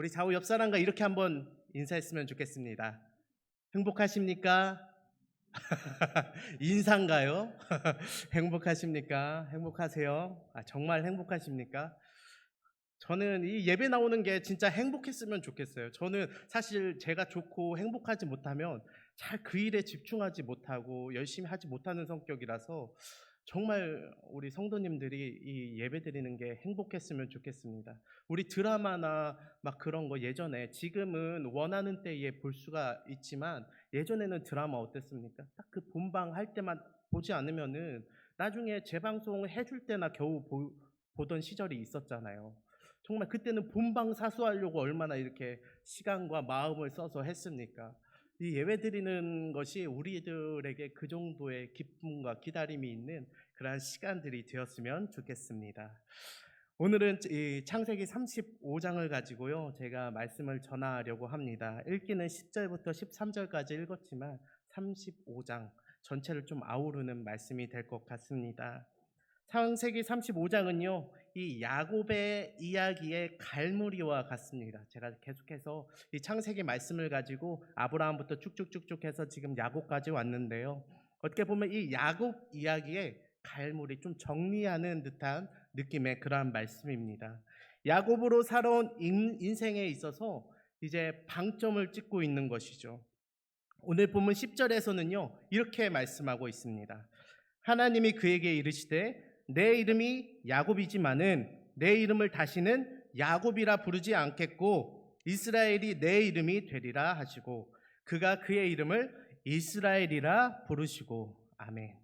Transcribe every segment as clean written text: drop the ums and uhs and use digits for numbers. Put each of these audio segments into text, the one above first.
우리 좌우 옆 사람과 이렇게 한번 인사했으면 좋겠습니다. 행복하십니까? 인사인가요? 행복하십니까? 행복하세요? 정말 행복하십니까? 저는 이 예배 나오는 게 진짜 행복했으면 좋겠어요. 저는 사실 제가 좋고 행복하지 못하면 잘 그 일에 집중하지 못하고 열심히 하지 못하는 성격이라서 정말 우리 성도님들이 이 예배 드리는 게 행복했으면 좋겠습니다. 우리 드라마나 막 그런 거 예전에, 지금은 원하는 때에 볼 수가 있지만 예전에는 드라마 어땠습니까? 딱 그 본방 할 때만 보지 않으면은 나중에 재방송 해줄 때나 겨우 보던 시절이 있었잖아요. 정말 그때는 본방 사수하려고 얼마나 이렇게 시간과 마음을 써서 했습니까? 이 예배 드리는 것이 우리들에게 그 정도의 기쁨과 기다림이 있는 그러한 시간들이 되었으면 좋겠습니다. 오늘은 이 창세기 35장을 가지고요, 제가 말씀을 전하려고 합니다. 읽기는 10절부터 13절까지 읽었지만 35장 전체를 좀 아우르는 말씀이 될 것 같습니다. 창세기 35장은요, 이 야곱의 이야기의 갈무리와 같습니다. 제가 계속해서 이 창세기 말씀을 가지고 아브라함부터 쭉쭉쭉쭉 해서 지금 야곱까지 왔는데요, 어떻게 보면 이 야곱 이야기의 갈무리, 좀 정리하는 듯한 느낌의 그러한 말씀입니다. 야곱으로 살아온 인생에 있어서 이제 방점을 찍고 있는 것이죠. 오늘 본문 10절에서는요, 이렇게 말씀하고 있습니다. 하나님이 그에게 이르시되 내 이름이 야곱이지만은 내 이름을 다시는 야곱이라 부르지 않겠고 이스라엘이 내 이름이 되리라 하시고 그가 그의 이름을 이스라엘이라 부르시고. 아멘.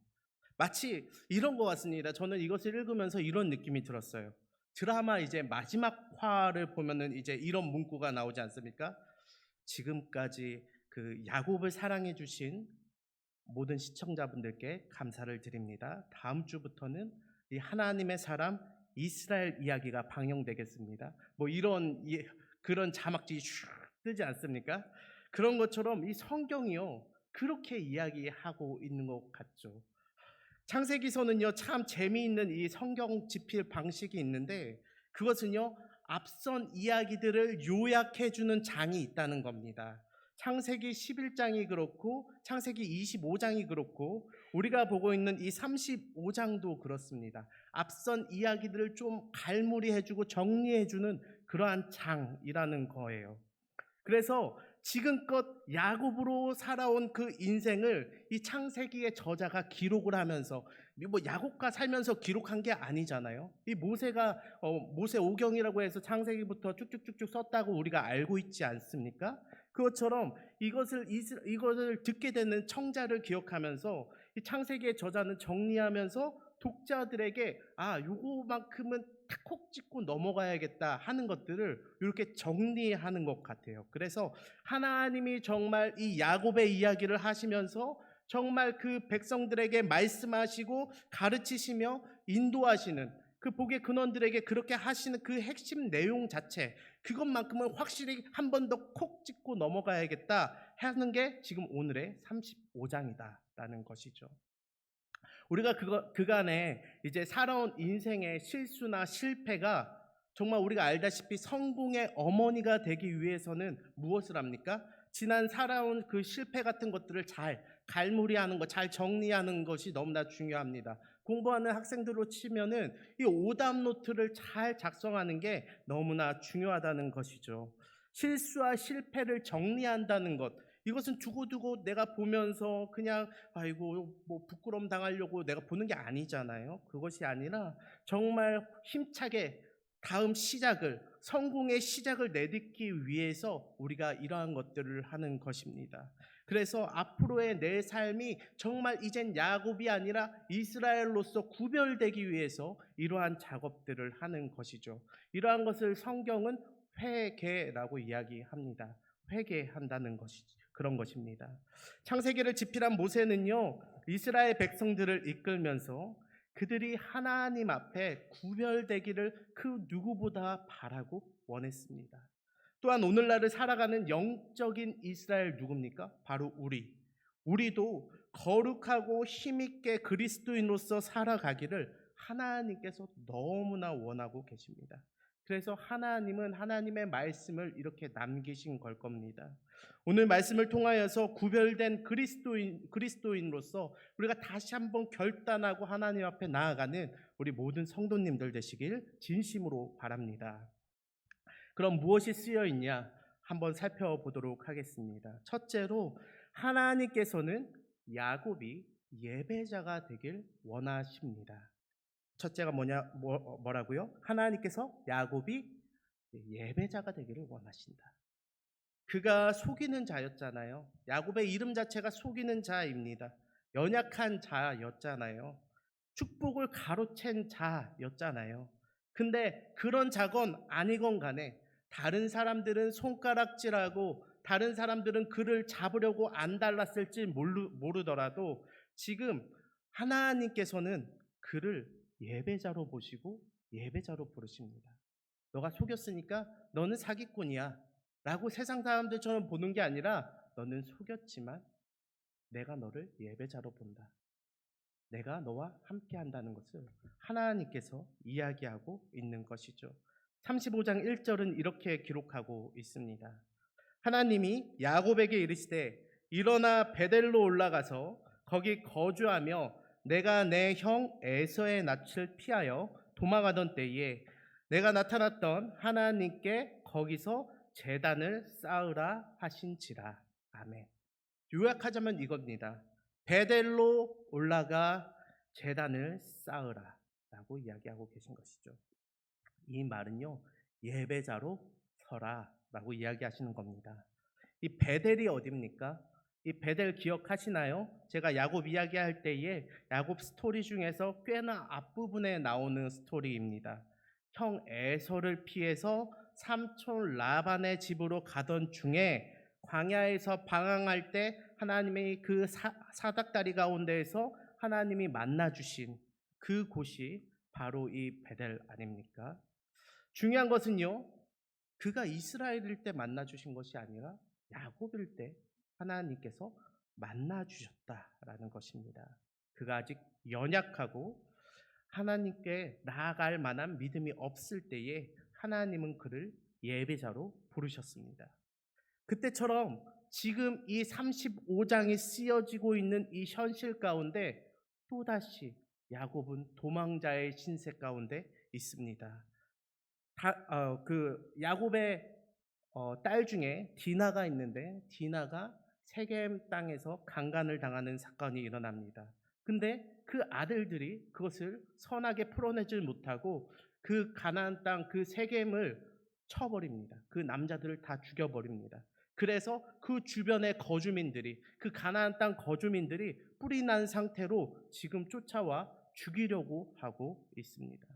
마치 이런 것 같습니다. 저는 이것을 읽으면서 이런 느낌이 들었어요. 드라마 이제 마지막 화를 보면은 이제 이런 문구가 나오지 않습니까? 지금까지 그 야곱을 사랑해 주신 모든 시청자분들께 감사를 드립니다. 다음 주부터는 이 하나님의 사람 이스라엘 이야기가 방영되겠습니다. 뭐 이런 그런 자막들이 슉 뜨지 않습니까? 그런 것처럼 이 성경이요, 그렇게 이야기하고 있는 것 같죠. 창세기서는요, 참 재미있는 이 성경 집필 방식이 있는데 그것은요, 앞선 이야기들을 요약해 주는 장이 있다는 겁니다. 창세기 11장이 그렇고 창세기 25장이 그렇고 우리가 보고 있는 이 35장도 그렇습니다. 앞선 이야기들을 좀 갈무리해 주고 정리해 주는 그러한 장이라는 거예요. 그래서 지금껏 야곱으로 살아온 그 인생을 이 창세기의 저자가 기록을 하면서, 뭐 야곱과 살면서 기록한 게 아니잖아요. 이 모세가 모세 오경이라고 해서 창세기부터 쭉쭉쭉쭉 썼다고 우리가 알고 있지 않습니까? 그것처럼 이것을 듣게 되는 청자를 기억하면서 이 창세기의 저자는 정리하면서 독자들에게 요거만큼은 탁콕 찍고 넘어가야겠다 하는 것들을 이렇게 정리하는 것 같아요. 그래서 하나님이 정말 이 야곱의 이야기를 하시면서 정말 그 백성들에게 말씀하시고 가르치시며 인도하시는 그 복의 근원들에게 그렇게 하시는 그 핵심 내용 자체, 그것만큼은 확실히 한 번 더 콕 찍고 넘어가야겠다 하는 게 지금 오늘의 35장이다라는 것이죠. 우리가 그간에 이제 살아온 인생의 실수나 실패가 정말 우리가 알다시피 성공의 어머니가 되기 위해서는 무엇을 합니까? 지난 살아온 그 실패 같은 것들을 잘 갈무리하는 것, 잘 정리하는 것이 너무나 중요합니다. 공부하는 학생들로 치면은 이 오답 노트를 잘 작성하는 게 너무나 중요하다는 것이죠. 실수와 실패를 정리한다는 것, 이것은 두고두고 내가 보면서 그냥 아이고 뭐 부끄러움 당하려고 내가 보는 게 아니잖아요. 그것이 아니라 정말 힘차게 다음 시작을, 성공의 시작을 내딛기 위해서 우리가 이러한 것들을 하는 것입니다. 그래서 앞으로의 내 삶이 정말 이젠 야곱이 아니라 이스라엘로서 구별되기 위해서 이러한 작업들을 하는 것이죠. 이러한 것을 성경은 회개라고 이야기합니다. 회개한다는 것이죠. 그런 것입니다. 창세기를 집필한 모세는요, 이스라엘 백성들을 이끌면서 그들이 하나님 앞에 구별되기를 그 누구보다 바라고 원했습니다. 또한 오늘날을 살아가는 영적인 이스라엘 누굽니까? 바로 우리도 거룩하고 힘있게 그리스도인으로서 살아가기를 하나님께서 너무나 원하고 계십니다. 그래서 하나님은 하나님의 말씀을 이렇게 남기신 걸 겁니다. 오늘 말씀을 통하여서 구별된 그리스도인으로서 우리가 다시 한번 결단하고 하나님 앞에 나아가는 우리 모든 성도님들 되시길 진심으로 바랍니다. 그럼 무엇이 쓰여 있냐? 한번 살펴보도록 하겠습니다. 첫째로 하나님께서는 야곱이 예배자가 되길 원하십니다. 첫째가 뭐라고요? 하나님께서 야곱이 예배자가 되기를 원하신다. 그가 속이는 자였잖아요. 야곱의 이름 자체가 속이는 자입니다. 연약한 자였잖아요. 축복을 가로챈 자였잖아요. 근데 그런 자건 아니건 간에 다른 사람들은 손가락질하고 다른 사람들은 그를 잡으려고 안 달랐을지 모르더라도 지금 하나님께서는 그를 예배자로 보시고 예배자로 부르십니다. 너가 속였으니까 너는 사기꾼이야 라고 세상 사람들처럼 보는 게 아니라 너는 속였지만 내가 너를 예배자로 본다. 내가 너와 함께 한다는 것을 하나님께서 이야기하고 있는 것이죠. 35장 1절은 이렇게 기록하고 있습니다. 하나님이 야곱에게 이르시되 일어나 베델로 올라가서 거기 거주하며 내가 내 형 에서의 낯을 피하여 도망하던 때에 내가 나타났던 하나님께 거기서 제단을 쌓으라 하신지라. 아멘. 요약하자면 이겁니다. 베델로 올라가 제단을 쌓으라 라고 이야기하고 계신 것이죠. 이 말은요, 예배자로 서라 라고 이야기하시는 겁니다. 이 베델이 어디입니까? 이 베델 기억하시나요? 제가 야곱 이야기할 때에 야곱 스토리 중에서 꽤나 앞부분에 나오는 스토리입니다. 형 에서를 피해서 삼촌 라반의 집으로 가던 중에 광야에서 방황할 때 하나님의 그 사닥다리 가운데에서 하나님이 만나주신 그 곳이 바로 이 베델 아닙니까? 중요한 것은요, 그가 이스라엘일 때 만나주신 것이 아니라 야곱일 때 하나님께서 만나주셨다라는 것입니다. 그가 아직 연약하고 하나님께 나아갈 만한 믿음이 없을 때에 하나님은 그를 예배자로 부르셨습니다. 그때처럼 지금 이 35장이 쓰여지고 있는 이 현실 가운데 또다시 야곱은 도망자의 신세 가운데 있습니다. 야곱의 딸 중에 디나가 있는데 디나가 세겜 땅에서 강간을 당하는 사건이 일어납니다. 근데 그 아들들이 그것을 선하게 풀어내질 못하고 그 가나안 땅 그 세겜을 쳐버립니다. 그 남자들을 다 죽여버립니다. 그래서 그 주변의 거주민들이 그 가나안 땅 거주민들이 뿔이 난 상태로 지금 쫓아와 죽이려고 하고 있습니다.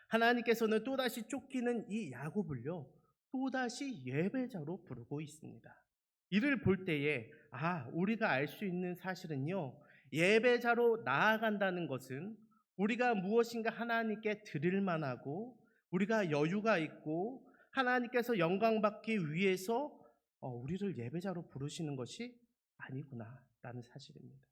하나님께서는 또다시 쫓기는 이 야곱을요 또다시 예배자로 부르고 있습니다. 이를 볼 때에 우리가 알 수 있는 사실은요, 예배자로 나아간다는 것은 우리가 무엇인가 하나님께 드릴 만하고 우리가 여유가 있고 하나님께서 영광받기 위해서 우리를 예배자로 부르시는 것이 아니구나라는 사실입니다.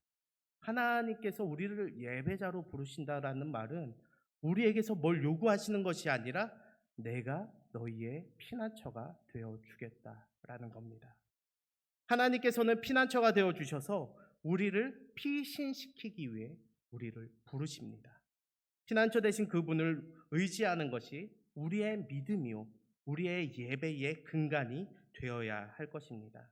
하나님께서 우리를 예배자로 부르신다라는 말은 우리에게서 뭘 요구하시는 것이 아니라 내가 너희의 피난처가 되어주겠다라는 겁니다. 하나님께서는 피난처가 되어주셔서 우리를 피신시키기 위해 우리를 부르십니다. 피난처 되신 그분을 의지하는 것이 우리의 믿음이요 우리의 예배의 근간이 되어야 할 것입니다.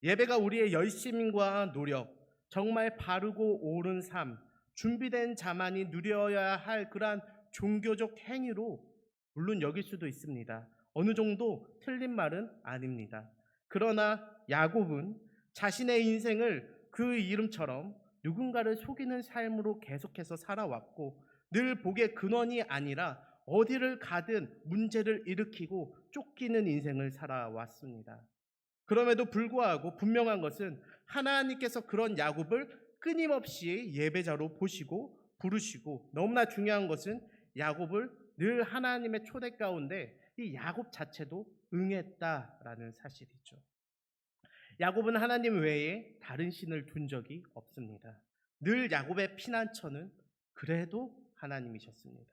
예배가 우리의 열심과 노력, 정말 바르고 옳은 삶, 준비된 자만이 누려야 할 그러한 종교적 행위로 물론 여길 수도 있습니다. 어느 정도 틀린 말은 아닙니다. 그러나 야곱은 자신의 인생을 그 이름처럼 누군가를 속이는 삶으로 계속해서 살아왔고 늘 복의 근원이 아니라 어디를 가든 문제를 일으키고 쫓기는 인생을 살아왔습니다. 그럼에도 불구하고 분명한 것은 하나님께서 그런 야곱을 끊임없이 예배자로 보시고 부르시고 너무나 중요한 것은 야곱을 늘 하나님의 초대 가운데 이 야곱 자체도 응했다라는 사실이죠. 야곱은 하나님 외에 다른 신을 둔 적이 없습니다. 늘 야곱의 피난처는 그래도 하나님이셨습니다.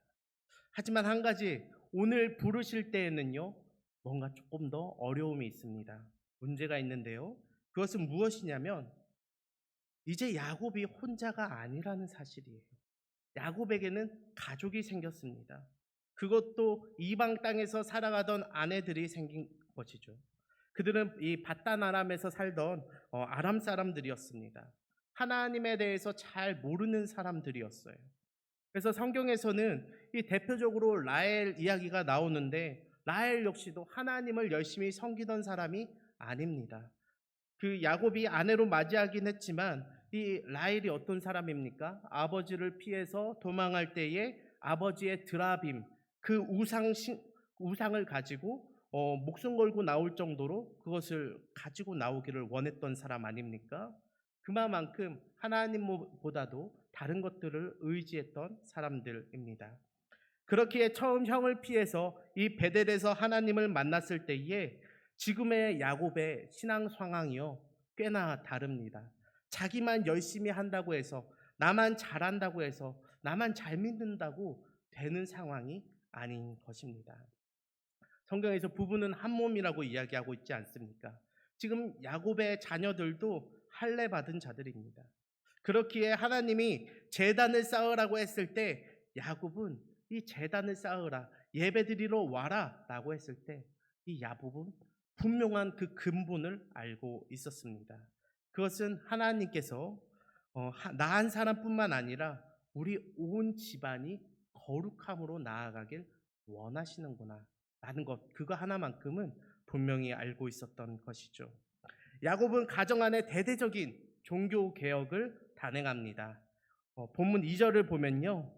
하지만 한 가지 오늘 부르실 때에는요, 뭔가 조금 더 어려움이 있습니다. 문제가 있는데요. 그것은 무엇이냐면 이제 야곱이 혼자가 아니라는 사실이에요. 야곱에게는 가족이 생겼습니다. 그것도 이방 땅에서 살아가던 아내들이 생긴 것이죠. 그들은 이 바단 아람에서 살던 아람 사람들이었습니다. 하나님에 대해서 잘 모르는 사람들이었어요. 그래서 성경에서는 이 대표적으로 라헬 이야기가 나오는데 라헬 역시도 하나님을 열심히 섬기던 사람이 아닙니다. 그 야곱이 아내로 맞이하긴 했지만 이 라헬이 어떤 사람입니까? 아버지를 피해서 도망할 때에 아버지의 드라빔 그 우상을 가지고 목숨 걸고 나올 정도로 그것을 가지고 나오기를 원했던 사람 아닙니까? 그만큼 하나님보다도 다른 것들을 의지했던 사람들입니다. 그렇기에 처음 형을 피해서 이 베델에서 하나님을 만났을 때에 지금의 야곱의 신앙 상황이요 꽤나 다릅니다. 자기만 열심히 한다고 해서 나만 잘한다고 해서 나만 잘 믿는다고 되는 상황이 아닌 것입니다. 성경에서 부부는 한 몸이라고 이야기하고 있지 않습니까? 지금 야곱의 자녀들도 할례 받은 자들입니다. 그렇기에 하나님이 제단을 쌓으라고 했을 때 야곱은 이 제단을 쌓으라 예배드리러 와라 라고 했을 때 이 야곱은 분명한 그 근본을 알고 있었습니다. 그것은 하나님께서 나 한 사람뿐만 아니라 우리 온 집안이 거룩함으로 나아가길 원하시는구나 라는 것, 그거 하나만큼은 분명히 알고 있었던 것이죠. 야곱은 가정 안에 대대적인 종교 개혁을 단행합니다. 본문 2절을 보면요,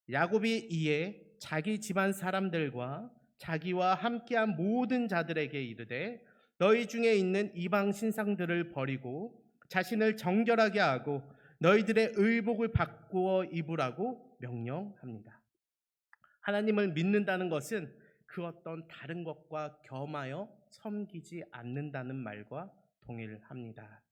야곱이 이에 자기 집안 사람들과 자기와 함께한 모든 자들에게 이르되 너희 중에 있는 이방 신상들을 버리고 자신을 정결하게 하고 너희들의 의복을 바꾸어 입으라고 명령합니다. 하나님을 믿는다는 것은 그 어떤 다른 것과 겸하여 섬기지 않는다는 말과 동일합니다.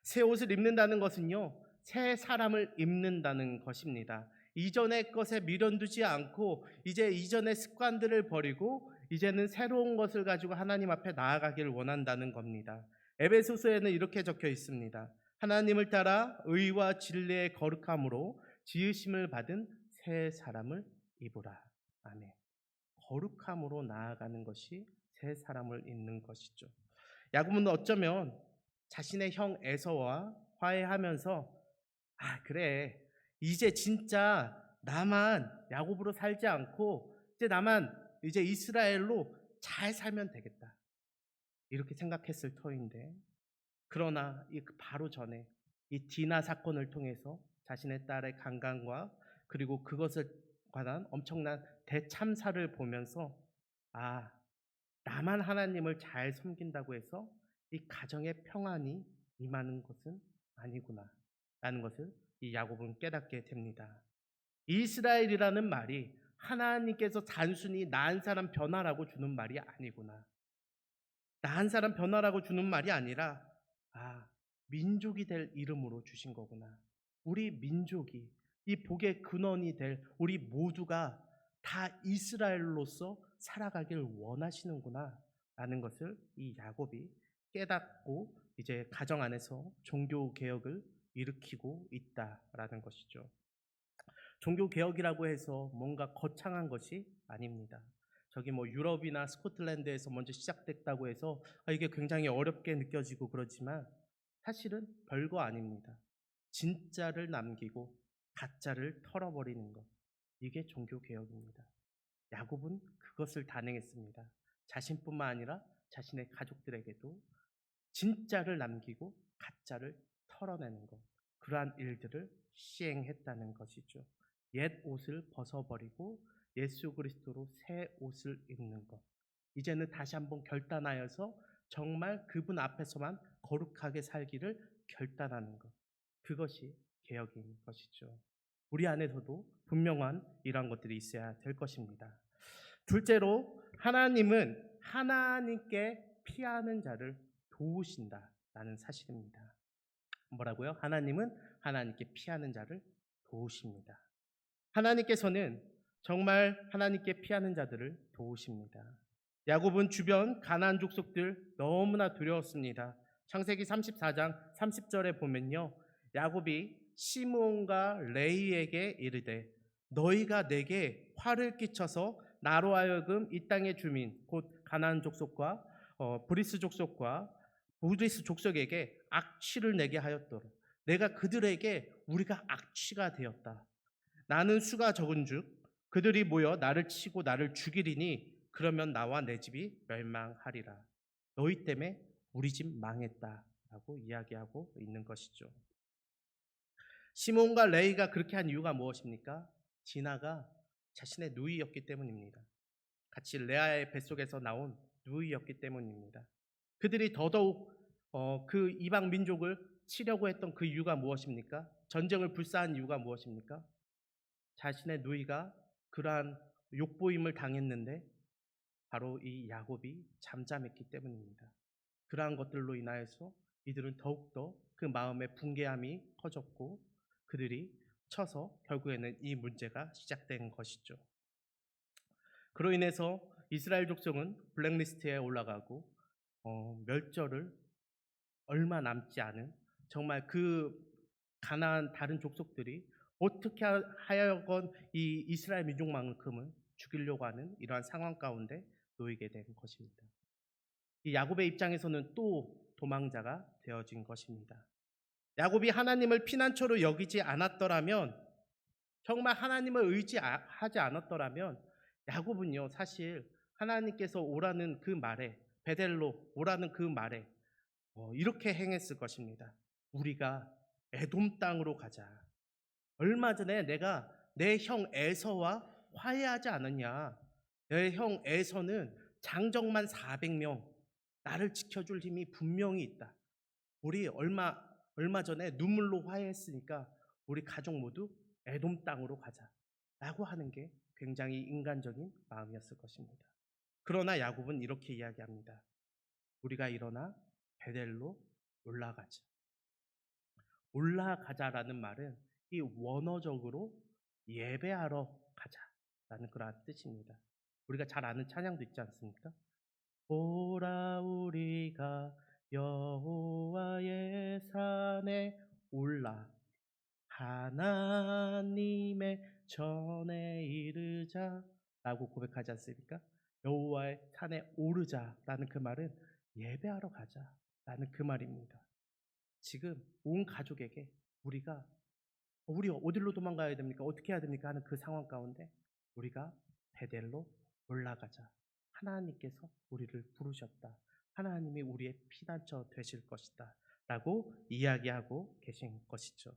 새 옷을 입는다는 것은요, 새 사람을 입는다는 것입니다. 이전의 것에 미련두지 않고 이제 이전의 습관들을 버리고 이제는 새로운 것을 가지고 하나님 앞에 나아가기를 원한다는 겁니다. 에베소서에는 이렇게 적혀 있습니다. 하나님을 따라 의와 진리의 거룩함으로 지으심을 받은 새 사람을 입으라. 아멘. 거룩함으로 나아가는 것이 새 사람을 입는 것이죠. 야곱은 어쩌면 자신의 형 에서와 화해하면서 그래, 이제 진짜 나만 야곱으로 살지 않고 이제 나만 이제 이스라엘로 잘 살면 되겠다 이렇게 생각했을 터인데, 그러나 이 바로 전에 이 디나 사건을 통해서 자신의 딸의 강간과 그리고 그것을 관한 엄청난 대참사를 보면서 나만 하나님을 잘 섬긴다고 해서 이 가정의 평안이 임하는 것은 아니구나 라는 것을 이 야곱은 깨닫게 됩니다. 이스라엘이라는 말이 하나님께서 단순히 나 한 사람 변화라고 주는 말이 아니구나. 나 한 사람 변화라고 주는 말이 아니라 민족이 될 이름으로 주신 거구나. 우리 민족이 이 복의 근원이 될 우리 모두가 다 이스라엘로서 살아가길 원하시는구나 라는 것을 이 야곱이 깨닫고 이제 가정 안에서 종교 개혁을 일으키고 있다라는 것이죠. 종교 개혁이라고 해서 뭔가 거창한 것이 아닙니다. 저기 유럽이나 스코틀랜드에서 먼저 시작됐다고 해서 이게 굉장히 어렵게 느껴지고 그렇지만 사실은 별거 아닙니다. 진짜를 남기고 가짜를 털어버리는 것, 이게 종교 개혁입니다. 야곱은 그것을 단행했습니다. 자신뿐만 아니라 자신의 가족들에게도 진짜를 남기고 가짜를 털어내는 것, 그러한 일들을 시행했다는 것이죠. 옛 옷을 벗어버리고 예수 그리스도로 새 옷을 입는 것, 이제는 다시 한번 결단하여서 정말 그분 앞에서만 거룩하게 살기를 결단하는 것, 그것이 개혁인 것이죠. 우리 안에서도 분명한 이러한 것들이 있어야 될 것입니다. 둘째로, 하나님은 하나님께 피하는 자를 도우신다라는 사실입니다. 뭐라고요? 하나님은 하나님께 피하는 자를 도우십니다. 하나님께서는 정말 하나님께 피하는 자들을 도우십니다. 야곱은 주변 가나안 족속들 너무나 두려웠습니다. 창세기 34장 30절에 보면요. 야곱이 시므온과 레이에게 이르되 너희가 내게 화를 끼쳐서 나로 하여금 이 땅의 주민 곧 가나안 족속과 브리스 족속과 부리스 족속에게 악취를 내게 하였도록 내가 그들에게 우리가 악취가 되었다. 나는 수가 적은즉 그들이 모여 나를 치고 나를 죽이리니 그러면 나와 내 집이 멸망하리라. 너희 때문에 우리 집 망했다라고 이야기하고 있는 것이죠. 시몬과 레이가 그렇게 한 이유가 무엇입니까? 디나가 자신의 누이였기 때문입니다. 같이 레아의 뱃속에서 나온 누이였기 때문입니다. 그들이 더더욱 그 이방 민족을 치려고 했던 그 이유가 무엇입니까? 전쟁을 불사한 이유가 무엇입니까? 자신의 누이가 그러한 욕보임을 당했는데 바로 이 야곱이 잠잠했기 때문입니다. 그러한 것들로 인하여서 이들은 더욱더 그 마음의 붕괴함이 커졌고 그들이 쳐서 결국에는 이 문제가 시작된 것이죠. 그로 인해서 이스라엘 족속은 블랙리스트에 올라가고 멸절을 얼마 남지 않은 정말 그 가나안 다른 족속들이 어떻게 하여건 이 이스라엘 민족만큼은 죽이려고 하는 이러한 상황 가운데 놓이게 된 것입니다. 이 야곱의 입장에서는 또 도망자가 되어진 것입니다. 야곱이 하나님을 피난처로 여기지 않았더라면 정말 하나님을 의지하지 않았더라면 야곱은요 사실 하나님께서 오라는 그 말에 베델로 오라는 그 말에 이렇게 행했을 것입니다. 우리가 에돔 땅으로 가자. 얼마 전에 내가 내 형 에서와 화해하지 않았냐. 내 형 에서는 장정만 400명 나를 지켜줄 힘이 분명히 있다. 우리 얼마 전에 눈물로 화해했으니까 우리 가족 모두 에돔 땅으로 가자 라고 하는 게 굉장히 인간적인 마음이었을 것입니다. 그러나 야곱은 이렇게 이야기합니다. 우리가 일어나 베델로 올라가자. 올라가자라는 말은 이 원어적으로 예배하러 가자라는 그런 뜻입니다. 우리가 잘 아는 찬양도 있지 않습니까? 오라 우리가 여호와의 산에 올라 하나님의 전에 이르자 라고 고백하지 않습니까? 여호와의 산에 오르자라는 그 말은 예배하러 가자라는 그 말입니다. 지금 온 가족에게 우리 어디로 도망가야 됩니까? 어떻게 해야 됩니까? 하는 그 상황 가운데 우리가 베델로 올라가자. 하나님께서 우리를 부르셨다. 하나님이 우리의 피난처 되실 것이다. 라고 이야기하고 계신 것이죠.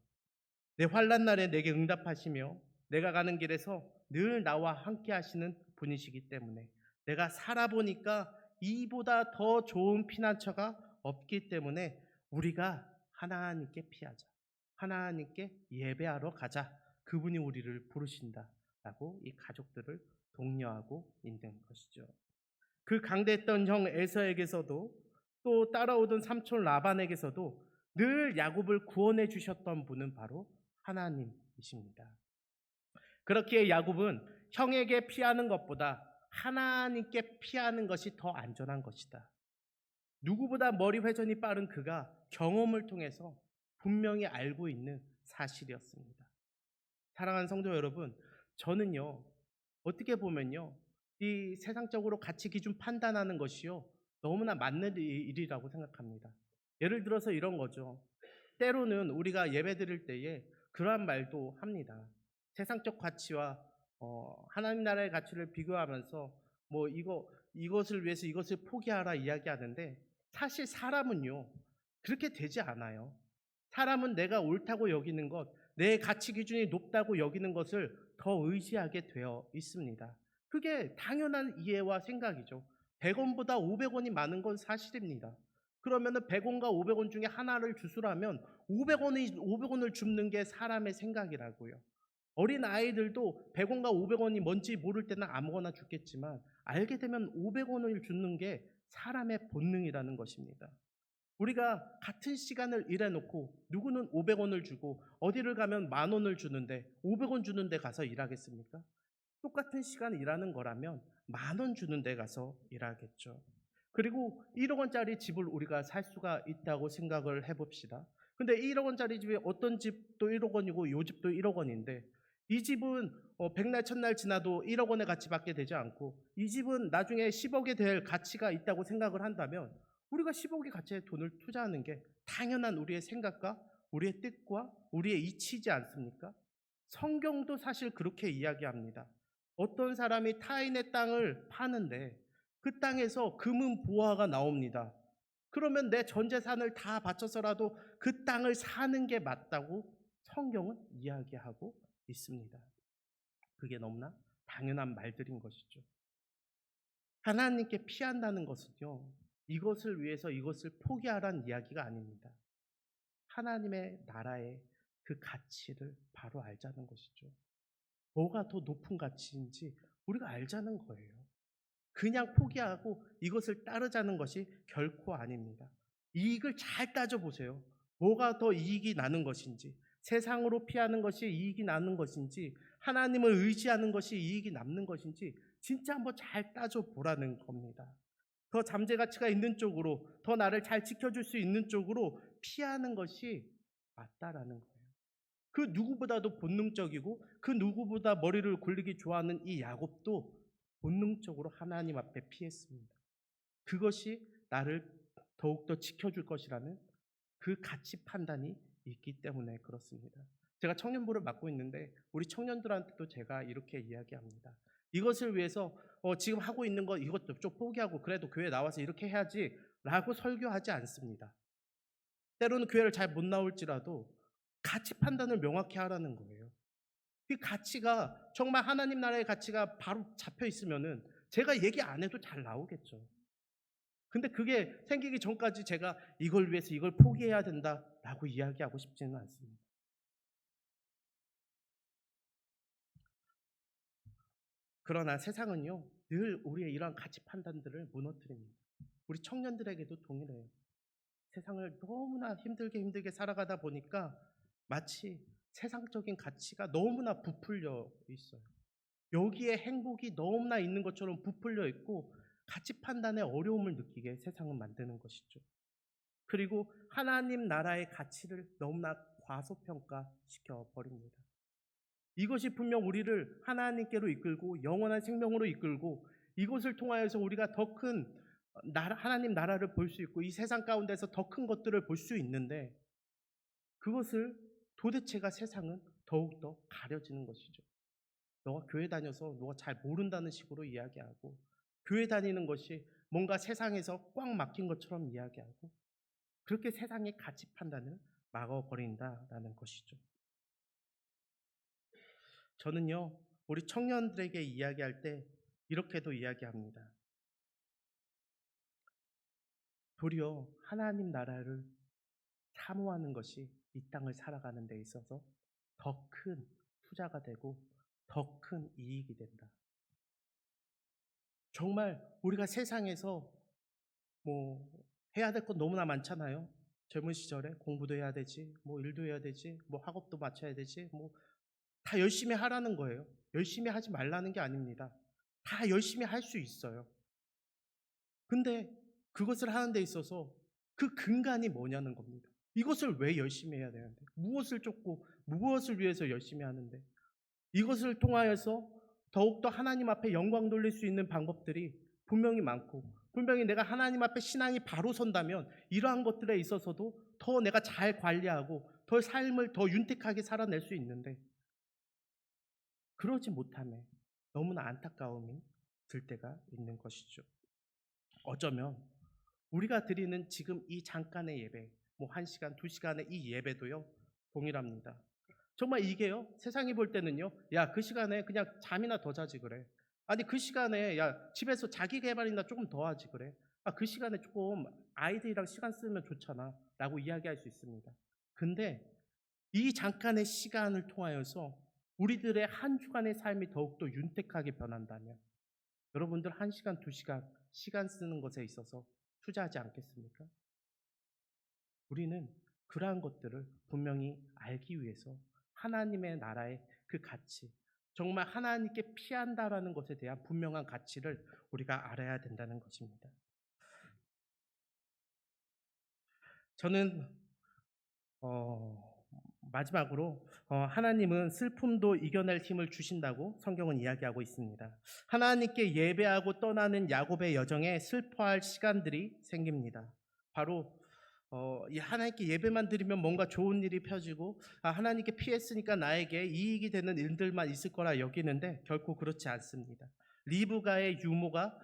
내 환난 날에 내게 응답하시며 내가 가는 길에서 늘 나와 함께 하시는 분이시기 때문에 내가 살아보니까 이보다 더 좋은 피난처가 없기 때문에 우리가 하나님께 피하자. 하나님께 예배하러 가자. 그분이 우리를 부르신다. 라고 이 가족들을 독려하고 있는 것이죠. 그 강대했던 형 에서에게서도 또 따라오던 삼촌 라반에게서도 늘 야곱을 구원해 주셨던 분은 바로 하나님이십니다. 그렇기에 야곱은 형에게 피하는 것보다 하나님께 피하는 것이 더 안전한 것이다. 누구보다 머리 회전이 빠른 그가 경험을 통해서 분명히 알고 있는 사실이었습니다. 사랑하는 성도 여러분, 저는요 어떻게 보면요 이 세상적으로 가치 기준 판단하는 것이요 너무나 맞는 일이라고 생각합니다. 예를 들어서 이런 거죠. 때로는 우리가 예배드릴 때에 그러한 말도 합니다. 세상적 가치와 하나님 나라의 가치를 비교하면서 뭐 이것을 위해서 이것을 포기하라 이야기하는데 사실 사람은요 그렇게 되지 않아요. 사람은 내가 옳다고 여기는 것, 내 가치 기준이 높다고 여기는 것을 더 의지하게 되어 있습니다. 그게 당연한 이해와 생각이죠. 100원보다 500원이 많은 건 사실입니다. 그러면은 100원과 500원 중에 하나를 주수라면 500원을 줍는 게 사람의 생각이라고요. 어린 아이들도 100원과 500원이 뭔지 모를 때는 아무거나 주겠지만 알게 되면 500원을 주는 게 사람의 본능이라는 것입니다. 우리가 같은 시간을 일해놓고 누구는 500원을 주고 어디를 가면 10,000원을 주는데 500원 주는데 가서 일하겠습니까? 똑같은 시간 일하는 거라면 10,000원 주는 데 가서 일하겠죠. 그리고 1억 원짜리 집을 우리가 살 수가 있다고 생각을 해봅시다. 근데 1억 원짜리 집에 어떤 집도 1억 원이고 요 집도 1억 원인데 이 집은 백날 천날 지나도 1억 원의 가치밖에 되지 않고 이 집은 나중에 10억에 될 가치가 있다고 생각을 한다면 우리가 10억의 가치에 돈을 투자하는 게 당연한 우리의 생각과 우리의 뜻과 우리의 이치이지 않습니까? 성경도 사실 그렇게 이야기합니다. 어떤 사람이 타인의 땅을 파는데 그 땅에서 금은 보화가 나옵니다. 그러면 내 전 재산을 다 바쳐서라도 그 땅을 사는 게 맞다고 성경은 이야기하고 있습니다. 그게 너무나 당연한 말들인 것이죠. 하나님께 피한다는 것은요, 이것을 위해서 이것을 포기하라는 이야기가 아닙니다. 하나님의 나라의 그 가치를 바로 알자는 것이죠. 뭐가 더 높은 가치인지 우리가 알자는 거예요. 그냥 포기하고 이것을 따르자는 것이 결코 아닙니다. 이익을 잘 따져보세요. 뭐가 더 이익이 나는 것인지, 세상으로 피하는 것이 이익이 나는 것인지, 하나님을 의지하는 것이 이익이 남는 것인지 진짜 한번 잘 따져보라는 겁니다. 더 잠재 가치가 있는 쪽으로, 더 나를 잘 지켜줄 수 있는 쪽으로 피하는 것이 맞다라는 거예요. 그 누구보다도 본능적이고 그 누구보다 머리를 굴리기 좋아하는 이 야곱도 본능적으로 하나님 앞에 피했습니다. 그것이 나를 더욱더 지켜줄 것이라는 그 가치 판단이 있기 때문에 그렇습니다. 제가 청년부를 맡고 있는데 우리 청년들한테도 제가 이렇게 이야기합니다. 이것을 위해서 지금 하고 있는 거 이것도 좀 포기하고 그래도 교회 나와서 이렇게 해야지 라고 설교하지 않습니다. 때로는 교회를 잘 못 나올지라도 가치 판단을 명확히 하라는 거예요. 그 가치가 정말 하나님 나라의 가치가 바로 잡혀 있으면은 제가 얘기 안 해도 잘 나오겠죠. 근데 그게 생기기 전까지 제가 이걸 위해서 이걸 포기해야 된다라고 이야기하고 싶지는 않습니다. 그러나 세상은요, 늘 우리의 이러한 가치 판단들을 무너뜨립니다. 우리 청년들에게도 동일해요. 세상을 너무나 힘들게 살아가다 보니까 마치 세상적인 가치가 너무나 부풀려 있어요. 여기에 행복이 너무나 있는 것처럼 부풀려 있고 가치 판단에 어려움을 느끼게 세상은 만드는 것이죠. 그리고 하나님 나라의 가치를 너무나 과소평가시켜 버립니다. 이것이 분명 우리를 하나님께로 이끌고 영원한 생명으로 이끌고 이것을 통하여서 우리가 더 큰 하나님 나라를 볼 수 있고 이 세상 가운데서 더 큰 것들을 볼 수 있는데 그것을 도대체가 세상은 더욱더 가려지는 것이죠. 너가 교회 다녀서 너가 잘 모른다는 식으로 이야기하고 교회 다니는 것이 뭔가 세상에서 꽉 막힌 것처럼 이야기하고 그렇게 세상의 가치 판단을 막아버린다라는 것이죠. 저는요, 우리 청년들에게 이야기할 때 이렇게도 이야기합니다. 도리어 하나님 나라를 사모하는 것이 이 땅을 살아가는 데 있어서 더 큰 투자가 되고 더 큰 이익이 된다. 정말 우리가 세상에서 뭐 해야 될 것 너무나 많잖아요. 젊은 시절에 공부도 해야 되지, 뭐 일도 해야 되지, 뭐 학업도 마쳐야 되지, 뭐 다 열심히 하라는 거예요. 열심히 하지 말라는 게 아닙니다. 다 열심히 할 수 있어요. 근데 그것을 하는 데 있어서 그 근간이 뭐냐는 겁니다. 이것을 왜 열심히 해야 되는데? 무엇을 쫓고 무엇을 위해서 열심히 하는데? 이것을 통하여서 더욱더 하나님 앞에 영광 돌릴 수 있는 방법들이 분명히 많고 분명히 내가 하나님 앞에 신앙이 바로 선다면 이러한 것들에 있어서도 더 내가 잘 관리하고 더 삶을 더 윤택하게 살아낼 수 있는데 그러지 못함에 너무나 안타까움이 들 때가 있는 것이죠. 어쩌면 우리가 드리는 지금 이 잠깐의 예배, 뭐 1시간, 2시간의 이 예배도요, 동일합니다. 정말 이게요, 세상이 볼 때는요, 야, 그 시간에 그냥 잠이나 더 자지 그래. 아니, 그 시간에, 야, 집에서 자기 개발이나 조금 더 하지 그래. 아, 그 시간에 조금 아이들이랑 시간 쓰면 좋잖아. 라고 이야기할 수 있습니다. 근데 이 잠깐의 시간을 통하여서 우리들의 한 주간의 삶이 더욱더 윤택하게 변한다면 여러분들 1시간, 2시간 시간 쓰는 것에 있어서 투자하지 않겠습니까? 우리는 그러한 것들을 분명히 알기 위해서 하나님의 나라의 그 가치, 정말 하나님께 피한다라는 것에 대한 분명한 가치를 우리가 알아야 된다는 것입니다. 저는 어, 마지막으로 하나님은 슬픔도 이겨낼 힘을 주신다고 성경은 이야기하고 있습니다. 하나님께 예배하고 떠나는 야곱의 여정에 슬퍼할 시간들이 생깁니다. 바로 이 하나님께 예배만 드리면 뭔가 좋은 일이 펴지고 하나님께 피했으니까 나에게 이익이 되는 일들만 있을 거라 여기는데 결코 그렇지 않습니다. 리브가의 유모가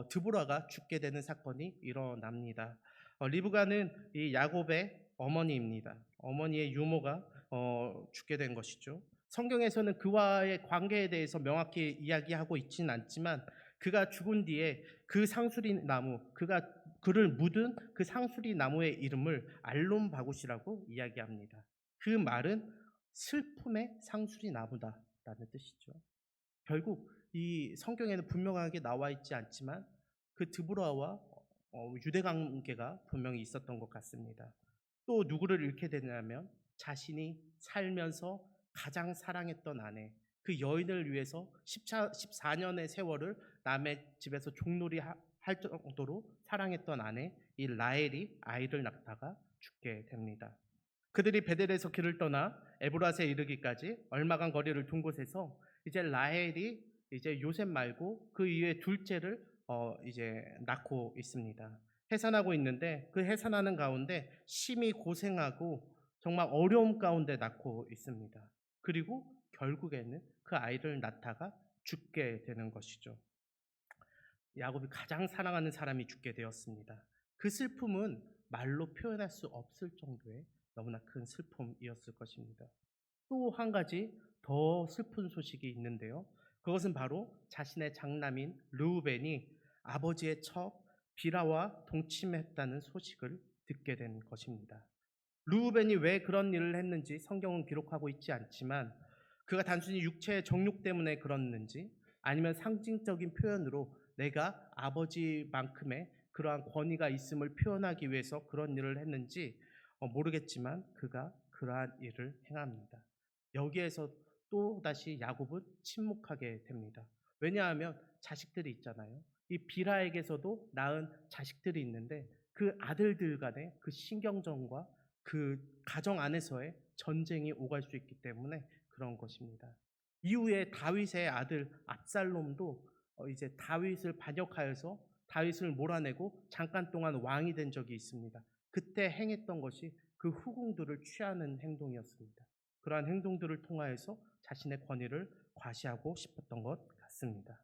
드보라가 죽게 되는 사건이 일어납니다. 리브가는 이 야곱의 어머니입니다. 어머니의 유모가 죽게 된 것이죠. 성경에서는 그와의 관계에 대해서 명확히 이야기하고 있지는 않지만 그가 죽은 뒤에 그 상수리 나무, 그를 묻은 그 상수리 나무의 이름을 알론 바굿이라고 이야기합니다. 그 말은 슬픔의 상수리 나무다라는 뜻이죠. 결국 이 성경에는 분명하게 나와 있지 않지만 그 드보라와 유대 관계가 분명히 있었던 것 같습니다. 또 누구를 잃게 되냐면 자신이 살면서 가장 사랑했던 아내, 그 여인을 위해서 14년의 세월을 남의 집에서 종놀이 할 정도로 사랑했던 아내 이 라헬이 아이를 낳다가 죽게 됩니다. 그들이 베델에서 길을 떠나 에브라스에 이르기까지 얼마간 거리를 둔 곳에서 이제 라헬이 이제 요셉 말고 그 이후에 둘째를 이제 낳고 있습니다. 해산하고 있는데 그 해산하는 가운데 심히 고생하고 정말 어려움 가운데 낳고 있습니다. 그리고 결국에는 그 아이를 낳다가 죽게 되는 것이죠. 야곱이 가장 사랑하는 사람이 죽게 되었습니다. 그 슬픔은 말로 표현할 수 없을 정도의 너무나 큰 슬픔이었을 것입니다. 또 한 가지 더 슬픈 소식이 있는데요. 그것은 바로 자신의 장남인 르우벤이 아버지의 첩 비라와 동침했다는 소식을 듣게 된 것입니다. 르우벤이 왜 그런 일을 했는지 성경은 기록하고 있지 않지만 그가 단순히 육체의 정욕 때문에 그랬는지 아니면 상징적인 표현으로 내가 아버지만큼의 그러한 권위가 있음을 표현하기 위해서 그런 일을 했는지 모르겠지만 그가 그러한 일을 행합니다. 여기에서 또 다시 야곱은 침묵하게 됩니다. 왜냐하면 자식들이 있잖아요. 이 비라에게서도 낳은 자식들이 있는데 그 아들들 간의 그 신경전과 그 가정 안에서의 전쟁이 오갈 수 있기 때문에 그런 것입니다. 이후에 다윗의 아들 압살롬도 이제 다윗을 반역하여서 다윗을 몰아내고 잠깐 동안 왕이 된 적이 있습니다. 그때 행했던 것이 그 후궁들을 취하는 행동이었습니다. 그러한 행동들을 통하여서 자신의 권위를 과시하고 싶었던 것 같습니다.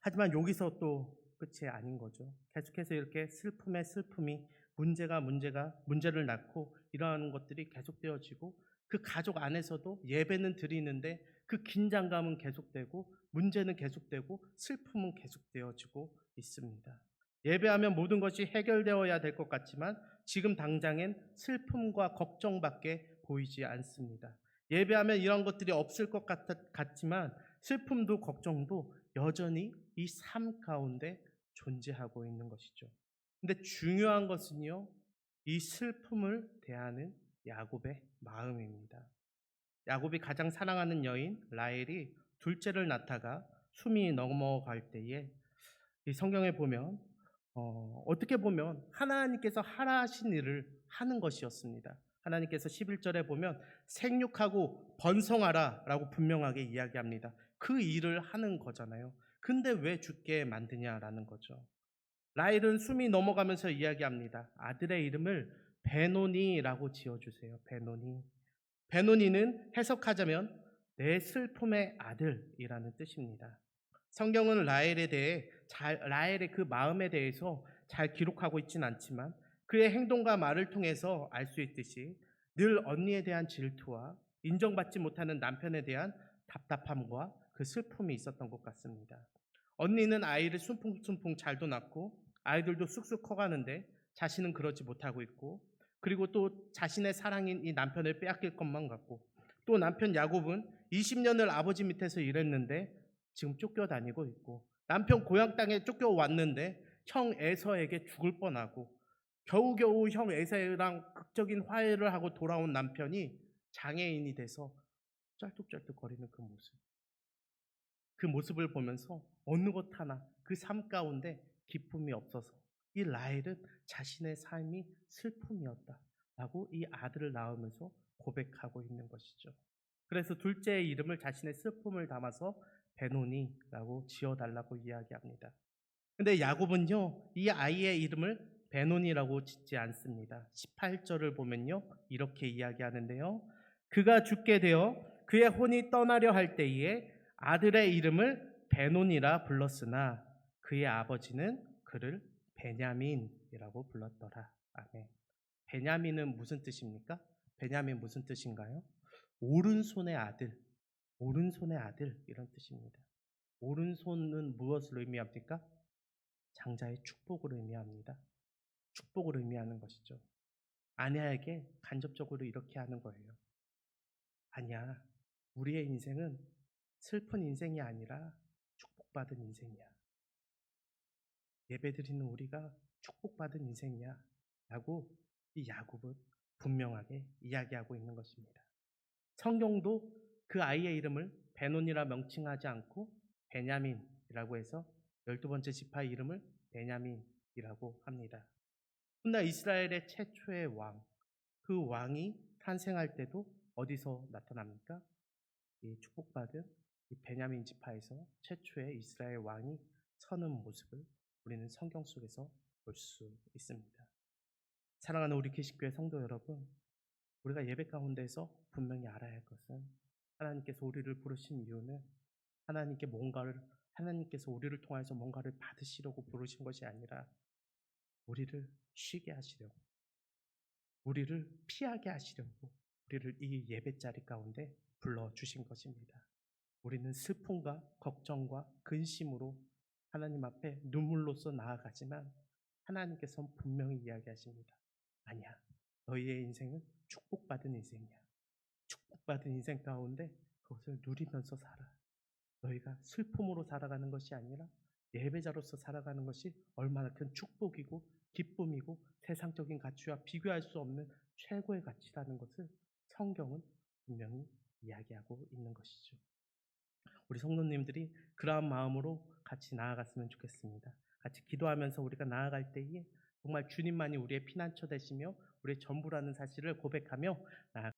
하지만 여기서 또 끝이 아닌 거죠. 계속해서 이렇게 슬픔의 슬픔이 문제를 낳고 이러한 것들이 계속되어지고 그 가족 안에서도 예배는 드리는데 그 긴장감은 계속되고 문제는 계속되고 슬픔은 계속되어지고 있습니다. 예배하면 모든 것이 해결되어야 될 것 같지만 지금 당장엔 슬픔과 걱정밖에 보이지 않습니다. 예배하면 이런 것들이 없을 것 같지만 슬픔도 걱정도 여전히 이 삶 가운데 존재하고 있는 것이죠. 근데 중요한 것은요, 이 슬픔을 대하는 야곱의 마음입니다. 야곱이 가장 사랑하는 여인 라헬이 둘째를 낳다가 숨이 넘어갈 때에 이 성경에 보면 어떻게 보면 하나님께서 하라하신 일을 하는 것이었습니다. 하나님께서 11절에 보면 생육하고 번성하라 라고 분명하게 이야기합니다. 그 일을 하는 거잖아요. 근데 왜 죽게 만드냐라는 거죠. 라헬은 숨이 넘어가면서 이야기합니다. 아들의 이름을 베노니라고 지어주세요. 베노니. 베노니는 해석하자면 내 슬픔의 아들이라는 뜻입니다. 성경은 라헬의 그 마음에 대해서 잘 기록하고 있진 않지만 그의 행동과 말을 통해서 알 수 있듯이 늘 언니에 대한 질투와 인정받지 못하는 남편에 대한 답답함과 그 슬픔이 있었던 것 같습니다. 언니는 아이를 순풍순풍 잘도 낳고 아이들도 쑥쑥 커가는데 자신은 그러지 못하고 있고 그리고 또 자신의 사랑인 이 남편을 빼앗길 것만 같고 또 남편 야곱은 20년을 아버지 밑에서 일했는데 지금 쫓겨다니고 있고 남편 고향 땅에 쫓겨왔는데 형 에서에게 죽을 뻔하고 겨우겨우 형 에서랑 극적인 화해를 하고 돌아온 남편이 장애인이 돼서 쩔뚝쩔뚝거리는 그 모습을 보면서 어느 것 하나 그 삶 가운데 기쁨이 없어서 이 라헬은 자신의 삶이 슬픔이었다라고 이 아들을 낳으면서 고백하고 있는 것이죠. 그래서 둘째의 이름을 자신의 슬픔을 담아서 베노니라고 지어달라고 이야기합니다. 근데 야곱은요, 이 아이의 이름을 베논이라고 짓지 않습니다. 18절을 보면요, 이렇게 이야기하는데요. 그가 죽게 되어 그의 혼이 떠나려 할 때에 아들의 이름을 베논이라 불렀으나 그의 아버지는 그를 베냐민이라고 불렀더라. 아멘. 베냐민은 무슨 뜻입니까? 베냐민 무슨 뜻인가요? 오른손의 아들, 오른손의 아들 이런 뜻입니다. 오른손은 무엇을 의미합니까? 장자의 축복을 의미합니다. 축복을 의미하는 것이죠. 아내에게 간접적으로 이렇게 하는 거예요. 아니야, 우리의 인생은 슬픈 인생이 아니라 축복받은 인생이야. 예배드리는 우리가 축복받은 인생이야. 라고 이 야곱은 분명하게 이야기하고 있는 것입니다. 성경도 그 아이의 이름을 베논이라 명칭하지 않고 베냐민이라고 해서 12번째 지파의 이름을 베냐민이라고 합니다. 훗날 이스라엘의 최초의 왕, 그 왕이 탄생할 때도 어디서 나타납니까? 이 축복받은 이 베냐민 지파에서 최초의 이스라엘 왕이 서는 모습을 우리는 성경 속에서 볼 수 있습니다. 사랑하는 우리 계시교회 성도 여러분, 우리가 예배 가운데서 분명히 알아야 할 것은 하나님께서 우리를 부르신 이유는 하나님께서 우리를 통해서 뭔가를 받으시려고 부르신 것이 아니라 우리를 쉬게 하시려고, 우리를 피하게 하시려고 우리를 이 예배 자리 가운데 불러주신 것입니다. 우리는 슬픔과 걱정과 근심으로 하나님 앞에 눈물로써 나아가지만 하나님께서는 분명히 이야기하십니다. 아니야, 너희의 인생은 축복받은 인생이야. 축복받은 인생 가운데 그것을 누리면서 살아. 너희가 슬픔으로 살아가는 것이 아니라 예배자로서 살아가는 것이 얼마나 큰 축복이고 기쁨이고 세상적인 가치와 비교할 수 없는 최고의 가치라는 것을 성경은 분명히 이야기하고 있는 것이죠. 우리 성도님들이 그러한 마음으로 같이 나아갔으면 좋겠습니다. 같이 기도하면서 우리가 나아갈 때에 정말 주님만이 우리의 피난처 되시며 우리의 전부라는 사실을 고백하며 나아갈